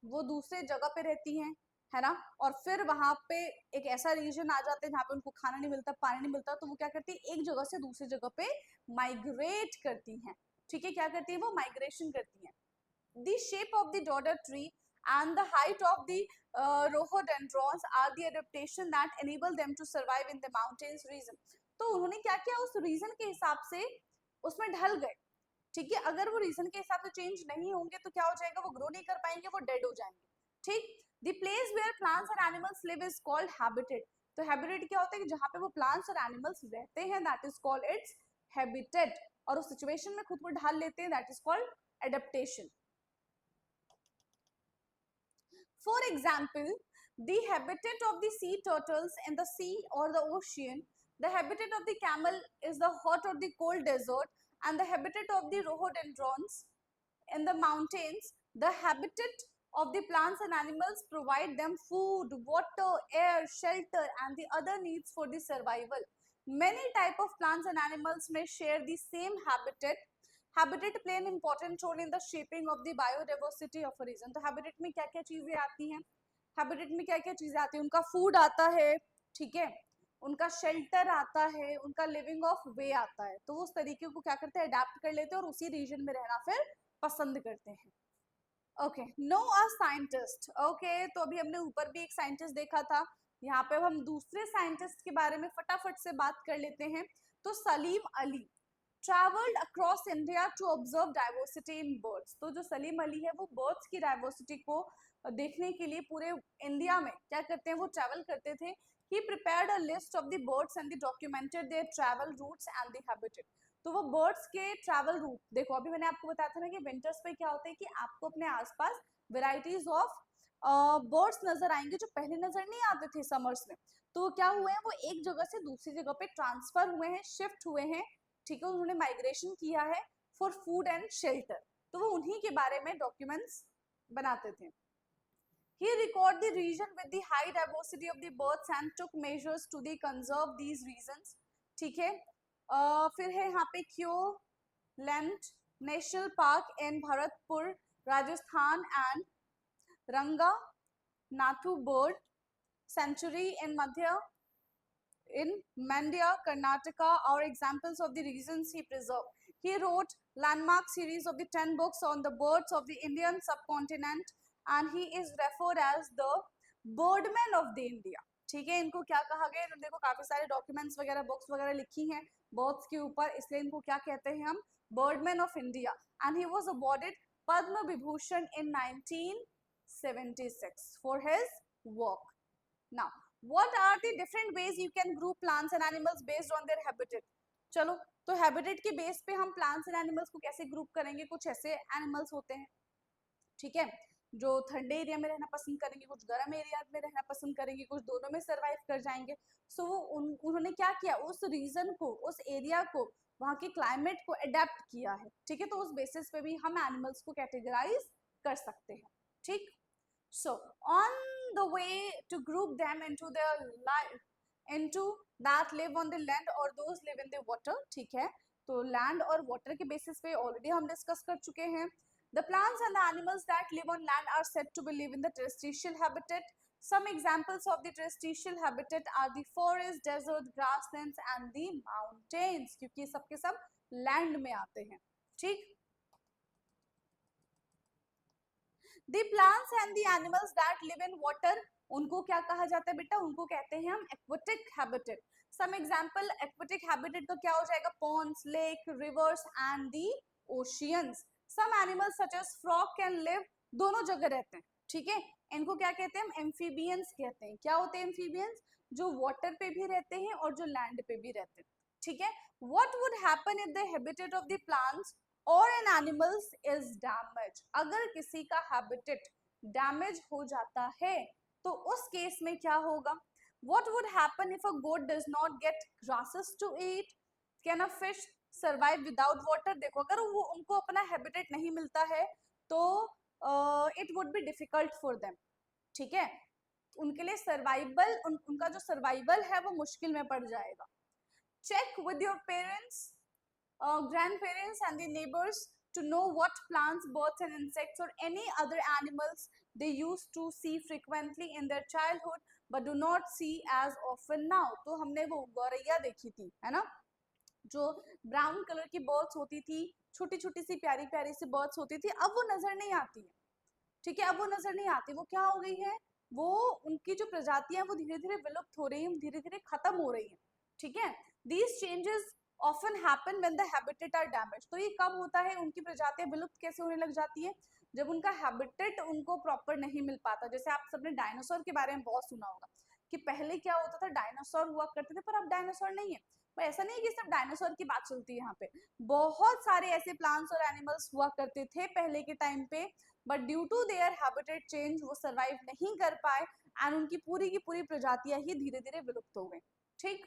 S1: वो दूसरे जगह पे रहती हैं, है ना, और फिर वहां पे एक ऐसा रीजन आ जाते हैं जहाँ पे उनको खाना नहीं मिलता, पानी नहीं मिलता, तो वो क्या करती है, एक जगह से दूसरी जगह पे माइग्रेट करती हैं. ठीक है. क्या करती है? वो माइग्रेशन करती हैं. The shape of the dodder tree and the height of the rhododendrons are the adaptation that enable them to survive in the mountains region. तो उन्होंने क्या किया, उस रीजन के हिसाब से उसमें ढल गए. ठीक है. अगर वो रीजन के हिसाब से चेंज नहीं होंगे तो क्या हो जाएगा, वो ग्रो नहीं कर पाएंगे, वो डेड हो जाएंगे. ठीक. The place where plants and animals live is called habitat. तो habitat क्या होता है कि जहाँ पे वो plants और animals रहते हैं, that is called its habitat. और उस सिचुएशन में खुद को ढाल लेते हैं, that is called adaptation. For example, the habitat of the sea turtles in the sea or the ocean The habitat of the camel is the hot or the cold desert, and the habitat of the rhododendrons in the mountains. The habitat of the plants and animals provide them food, water, air, shelter, and the other needs for the survival. Many type of plants and animals may share the same habitat. Habitat play an important role in the shaping of the biodiversity of a region. तो habitat में क्या क्या चीजें आती हैं, habitat में क्या क्या चीजें आती हैं, उनका food आता है, ठीक है, उनका शेल्टर आता है, उनका लिविंग ऑफ वे आता है, तो उस तरीके को क्या करते हैं, अडेप्ट कर लेते हैं और उसी रीजन में रहना फिर पसंद करते हैं. Okay, know a scientist. Okay, तो अभी हमने ऊपर भी एक साइंटिस्ट देखा था, यहाँ पे हम दूसरे साइंटिस्ट के बारे में फटाफट से बात कर लेते हैं. तो Salim Ali traveled across India to observe diversity in birds. तो जो सलीम अली है वो बर्ड्स की डाइवर्सिटी को देखने के लिए पूरे इंडिया में क्या करते हैं, वो ट्रैवल करते थे. He prepared a list of the birds and documented their travel routes and the habitat. तो वो बर्ड्स के ट्रैवल रूट, देखो अभी मैंने आपको बताया था ना कि विंटर्स पे क्या होता है कि आपको अपने आसपास वेराइटीज ऑफ बर्ड्स नजर आएंगे जो पहले नजर नहीं आते थे समर्स में. तो क्या हुए हैं, वो एक जगह से दूसरी जगह पे ट्रांसफर हुए हैं, शिफ्ट हुए हैं, ठीक है, उन्होंने माइग्रेशन किया है फॉर फूड एंड शेल्टर. तो वो उन्हीं के बारे में डॉक्यूमेंट्स बनाते थे. He recorded the region with the high diversity of the birds and took measures to the conserve these regions. ठीक है, फिर है यहाँ पे Keoladeo national park in Bharatpur Rajasthan and Ranganathittu bird sanctuary in मध्य in Mandya, Karnataka are examples of the regions he preserved. He wrote landmark series of the 10 books on the birds of the Indian subcontinent and he is referred as the birdman of the India. ठीक है, इनको क्या कहा गया, इन्होंने देखो काफी सारे डॉक्यूमेंट्स वगैरह बुक्स वगैरह लिखी हैं बर्ड्स के ऊपर, इसलिए इनको क्या कहते हैं हम, Birdman of India. And he was awarded Padma Vibhushan in 1976 for his work. Now what are the different ways you can group plants and animals based on their habitat. चलो, तो हैबिटेट के बेस पे हम प्लांट्स एंड एनिमल्स को कैसे group करेंगे. कुछ ऐसे एनिमल्स होते हैं, ठीक है, जो ठंडे एरिया में रहना पसंद करेंगे, कुछ गर्म एरिया में रहना पसंद करेंगे, कुछ दोनों में सरवाइव कर जाएंगे. सो वो उन्होंने क्या किया, उस रीजन को, उस एरिया को, वहाँ के क्लाइमेट को अडेप्ट किया है, ठीक है. तो उस बेसिस पे भी हम एनिमल्स को कैटेगराइज कर सकते हैं, ठीक. So on the way to group them into their life, into that live on the land or those live in the water, ठीक है, तो land और water के basis पे already हम discuss कर चुके हैं. The plants and the animals that live on land are said to live in the terrestrial habitat. Some examples of the terrestrial habitat are the forest, desert, grasslands and the mountains, क्योंकि सबके सब land में आते हैं, ठीक. The plants and the animals that live in water, उनको क्या कहा जाता है बेटा, उनको कहते हैं हम aquatic habitat. Some example aquatic habitat तो क्या हो जाएगा, ponds, lake, rivers and the oceans. Some animals such as frog can live, दोनों जगह रहते हैं, ठीक है. इनको क्या कहते हैं हम, amphibians कहते हैं. क्या होते हैं amphibians, जो water पे भी रहते हैं और जो land पे भी रहते हैं, ठीक है. What would happen if the habitat of the plants और एन एनिमल्स इज डैमेज, अगर किसी का हैबिटेट डैमेज हो जाता है तो उस केस में क्या होगा. What would happen if a goat does not get grasses to eat, can a fish survive without water. देखो अगर वो उनको अपना हैबिटेट नहीं मिलता है तो it would be difficult for them, ठीक है, उनके लिए सर्वाइवल, उनका जो सर्वाइवल है वो मुश्किल में पड़ जाएगा. Check with your parents, grandparents and the neighbors to know what plants, birds and insects or any other animals they used to see frequently in their childhood but do not see as often now. तो हमने वो गौरैया देखी थी, है ना, जो brown colour की बर्ड्स होती थी, छोटी छोटी सी प्यारी प्यारी सी बर्ड्स होती थी, अब वो नजर नहीं आती है, ठीक है, अब वो नजर नहीं आती. वो क्या हो गई है, वो उनकी जो प्रजातियां वो धीरे धीरे विलुप्त हो रही है, धीरे धीरे खत्म हो रही है, ठीक है. These changes often happen when the habitat are damaged. तो ये कब होता है, उनकी प्रजातियां विलुप्त कैसे होने लग जाती है, जब उनका हैबिटेट उनको प्रॉपर नहीं मिल पाता. जैसे आप सबने डायनासोर के बारे में बहुत सुना होगा कि पहले क्या होता था, डायनासोर हुआ करते थे, पर अब डायनासोर नहीं है. पर ऐसा नहीं कि सिर्फ डायनासोर की बात चलती है यहाँ पे, बहुत सारे ऐसे प्लांट्स और एनिमल्स हुआ करते थे पहले के टाइम पे, but due to their habitat change वो सर्वाइव नहीं कर पाए एंड उनकी पूरी की पूरी प्रजातियां ही धीरे धीरे विलुप्त हो गई, ठीक.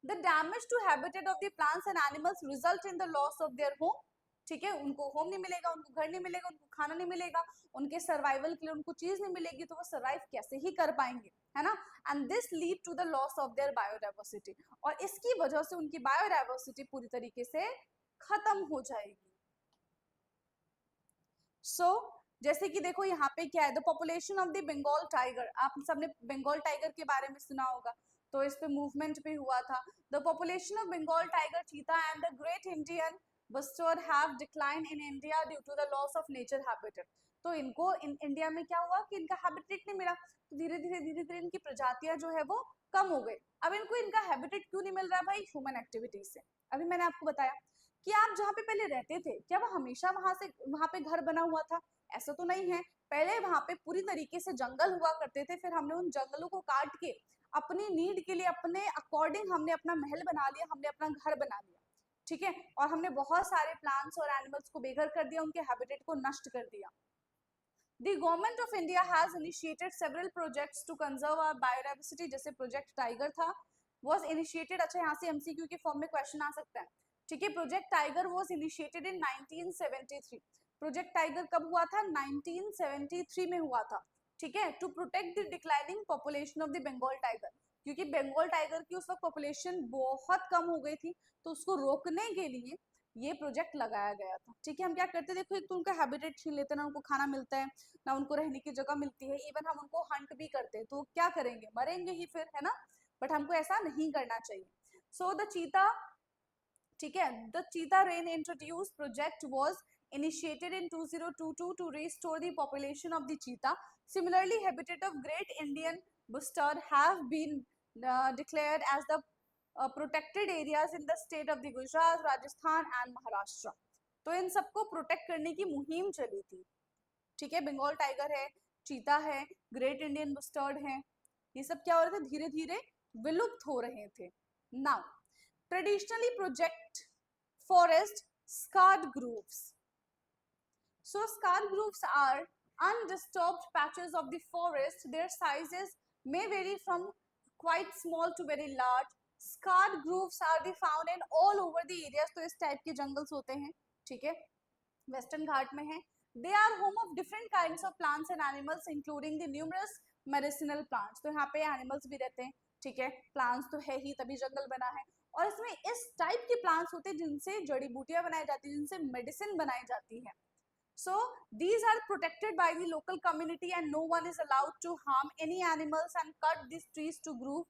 S1: The damage to habitat of the plants and animals result in the loss of their home, ठीक है, उनको होम नहीं मिलेगा, उनको घर नहीं मिलेगा, उनको खाना नहीं मिलेगा, उनके सर्वाइवल के लिए उनको चीज नहीं मिलेगी, तो वो सर्वाइव कैसे ही कर पाएंगे, है ना। And this lead to the loss of their biodiversity, और इसकी वजह से उनकी बायोडाइवर्सिटी पूरी तरीके से खत्म हो जाएगी। सो जैसे कि देखो यहाँ पे क्या है, the population of the Bengal tiger, आप सबने बंगाल टाइगर के बारे में सुना होगा, तो इस पे मूवमेंट भी हुआ था। The population of Bengal tiger, cheetah and the great Indian bustard have decline in India due to the loss of nature habitat. तो इनको इंडिया में क्या हुआ कि इनका हैबिटेट नहीं मिला, तो धीरे धीरे इनकी प्रजातियां जो है वो कम हो गई। अब इनको इनका हैबिटेट क्यों नहीं मिल रहा है भाई? ह्यूमन एक्टिविटीज से। अभी मैंने आपको बताया कि आप जहाँ पे पहले रहते थे, क्या वो हमेशा वहां पे घर बना हुआ था? ऐसा तो नहीं है। पहले वहां पे पूरी तरीके से जंगल हुआ करते थे, फिर हमने उन जंगलों को काट के अपनी नीड के लिए, अपने अकॉर्डिंग हमने अपना महल बना लिया, हमने अपना घर बना लिया, ठीक है, और हमने बहुत सारे प्लांट्स और एनिमल्स को बेघर कर दिया, उनके हैबिटेट को नष्ट कर दिया। The government of India has initiated several projects to conserve our biodiversity, जैसे प्रोजेक्ट टाइगर था, was initiated, अच्छा यहाँ से MCQ के फॉर्म में क्वेश्चन आ सकता है, ठीक है। Project tiger was initiated in 1973। Project tiger कब हुआ था? 1973 में हुआ था, ठीक है, to protect the declining population of the Bengal tiger, क्योंकि बंगाल टाइगर की उस वक्त पॉपुलेशन बहुत कम हो गई थी, तो उसको रोकने के लिए ये प्रोजेक्ट लगाया गया था, ठीक है। हम क्या करते, देखो एक तो उनका हैबिटेट छीन लेते हैं, ना उनको खाना मिलता है, ना उनको रहने की जगह मिलती है, इवन हम उनको हंट भी करते हैं, तो क्या करेंगे? मरेंगे ही फिर, है ना। बट हमको ऐसा नहीं करना चाहिए। सो द चीता, ठीक है, द चीता rain introduce project was initiated in 2022 to restore the population of the cheetah. Similarly, habitat of great Indian bustard have been declared as the protected areas in the state of the Gujarat, Rajasthan and Maharashtra. तो इन सबको protect करने की मुहिम चली थी, ठीक है। Bengal tiger है, चीता है, ग्रेट इंडियन बस्टर्ड है, ये सब क्या हो रहे थे? धीरे धीरे विलुप्त हो रहे थे। Now traditionally project forest scarred grooves. So scarred grooves are undisturbed patches of the forest. Their sizes may vary from quite small to very large. Scarred grooves are the found in all over the areas. तो इस type के jungles होते हैं, ठीक है, western घाट में है। They are home of different kinds of plants and animals, including the numerous medicinal plants. तो यहाँ पे एनिमल्स भी रहते हैं, ठीक है, प्लांट्स तो है ही, तभी जंगल बना है। और इसमें इस टाइप के प्लांट्स होते हैं जिनसे जड़ी बूटियां बनाई जाती है, जिनसे मेडिसिन बनाई जाती है। So these are protected by the local community and no one is allowed to harm any animals and cut these trees to groove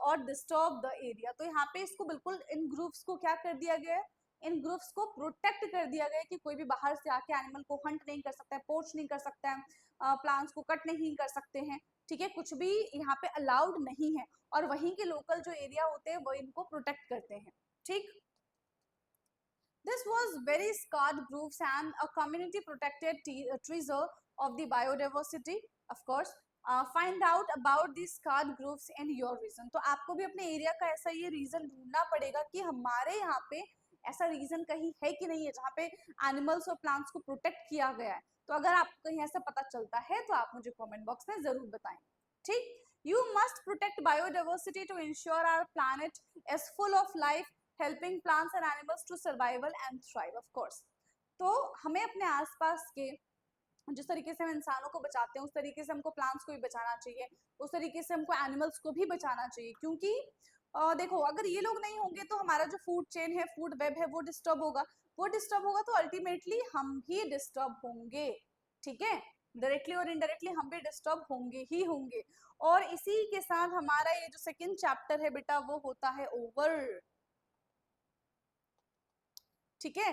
S1: और disturb the area. तो यहाँ पे इसको बिल्कुल इन ग्रुप्स को क्या कर दिया गया है? इन ग्रुप्स को प्रोटेक्ट कर दिया गया है कि कोई भी बाहर से आके एनिमल को हंट नहीं कर सकता है, पोच नहीं कर सकता है, प्लांट्स को कट नहीं कर सकते हैं, ठीक है, कुछ भी यहाँ पे अलाउड नहीं है। और वहीं के लोकल जो एरिया होते हैं वो इनको प्रोटेक्ट करते हैं, ठीक। This was very scarred grooves and a community protected treasure of the biodiversity, of course. Find out about these scarred grooves in your region. तो आपको भी अपने एरिया का ऐसा ये रीजन ढूंढना पड़ेगा कि हमारे यहाँ पे ऐसा रीजन कहीं है कि नहीं है जहाँ पे एनिमल्स और प्लांट्स को प्रोटेक्ट किया गया है। तो अगर आपको कहीं ऐसा पता चलता है तो आप मुझे कमेंट बॉक्स में जरूर बताएं, ठीक। You must protect biodiversity to ensure our planet is full of life, helping plants and animals to survival and thrive, of course. तो हमें अपने आसपास के जिस तरीके से हम इंसानों को बचाते हैं उस तरीके से हमको प्लांट्स को भी बचाना चाहिए, उस तरीके से हमको एनिमल्स को भी बचाना चाहिए, क्योंकि देखो अगर ये लोग नहीं होंगे तो हमारा जो फूड चेन है, फूड वेब है, वो डिस्टर्ब होगा, वो डिस्टर्ब होगा तो अल्टीमेटली हम भी डिस्टर्ब होंगे, ठीक है, डायरेक्टली और इनडायरेक्टली हम भी डिस्टर्ब होंगे ही होंगे। और इसी के साथ हमारा ये जो सेकंड चैप्टर है बेटा वो होता है ओवर, ठीक है,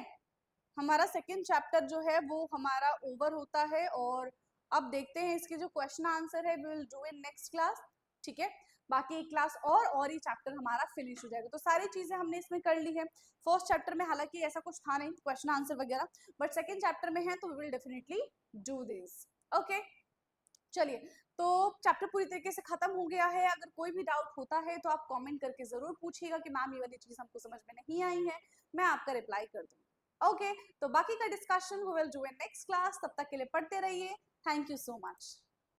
S1: हमारा सेकंड चैप्टर जो है वो हमारा ओवर होता है। और अब देखते हैं इसके जो क्वेश्चन आंसर है, we will do in next class, ठीक है। बाकी एक क्लास और ही चैप्टर हमारा फिनिश हो जाएगा। तो सारी चीजें हमने इसमें कर ली है। फर्स्ट चैप्टर में हालांकि ऐसा कुछ था नहीं क्वेश्चन आंसर वगैरह, बट सेकंड चैप्टर में है तो we will definitely do this, okay. चलिए, तो चैप्टर पूरी तरीके से खत्म हो गया है। अगर कोई भी डाउट होता है तो आप कमेंट करके जरूर पूछिएगा कि मैम ये वाली चीज हमको समझ में नहीं आई है, मैं आपका रिप्लाई कर दूंगी, ओके। तो बाकी का discussion we will do in next class, तब तक के लिए पढ़ते रहिए। Thank you so much.